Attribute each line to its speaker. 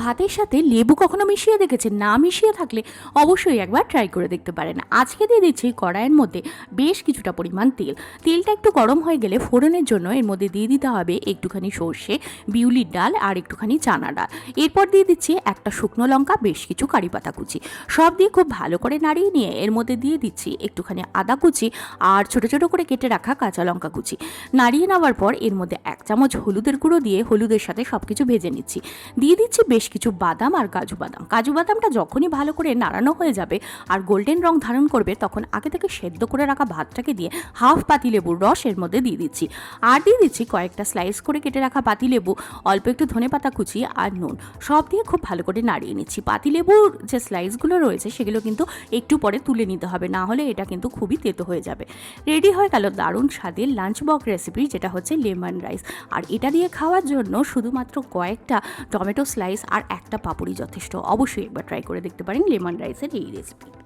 Speaker 1: ভাতের সাথে লেবু কখনো মিশিয়ে দেখেছেন? না মিশিয়ে থাকলে অবশ্যই একবার ট্রাই করে দেখতে পারেন। আজকে দিয়ে দিচ্ছি কড়াইয়ের মধ্যে বেশ কিছুটা পরিমাণ তেল। তেলটা একটু গরম হয়ে গেলে ফোড়নের জন্য এর মধ্যে দিয়ে দিতে হবে একটুখানি সর্ষে, বিউলির ডাল আর একটুখানি চানা ডাল। এরপর দিয়ে দিচ্ছি একটা শুকনো লঙ্কা, বেশ কিছু কারি পাতা কুচি। সব দিয়ে খুব ভালো করে নাড়িয়ে নিয়ে এর মধ্যে দিয়ে দিচ্ছি একটুখানি আদা কুচি আর ছোটো ছোটো করে কেটে রাখা কাঁচা লঙ্কা কুচি। নাড়িয়ে নেওয়ার পর এর মধ্যে 1 চামচ হলুদের গুঁড়ো দিয়ে হলুদের সাথে সব কিছু ভেজে নিচ্ছি। দিয়ে দিচ্ছি বেশ কিছু বাদাম আর কাজু বাদাম। কাজু বাদামটা যখনই ভালো করে নাড়ানো হয়ে যাবে আর গোল্ডেন রং ধারণ করবে, তখন আগে থেকে সেদ্ধ করে রাখা ভাতটাকে দিয়ে হাফ পাতিলেবুর রস এর মধ্যে দিয়ে দিচ্ছি। আর দিয়ে দিচ্ছি কয়েকটা স্লাইস করে কেটে রাখা পাতিলেবু, অল্প একটু ধনেপাতা কুচি আর নুন। সব দিয়ে খুব ভালো করে নাড়িয়ে নিচ্ছি। পাতিলেবুর যে স্লাইসগুলো রয়েছে সেগুলো কিন্তু একটু পরে তুলে নিতে হবে, না হলে এটা কিন্তু খুবই তেতো হয়ে যাবে। রেডি হয়ে গেল দারুণ স্বাদের লাঞ্চ বক্স রেসিপি, যেটা হচ্ছে লেমন রাইস। আর এটা দিয়ে খাওয়ার জন্য শুধুমাত্র কয়েকটা টমেটো স্লাইস আর একটা পাপড়ি যথেষ্ট। অবশ্যই একবার ট্রাই করে দেখতে পারেন লেমন রাইসের এই রেসিপি।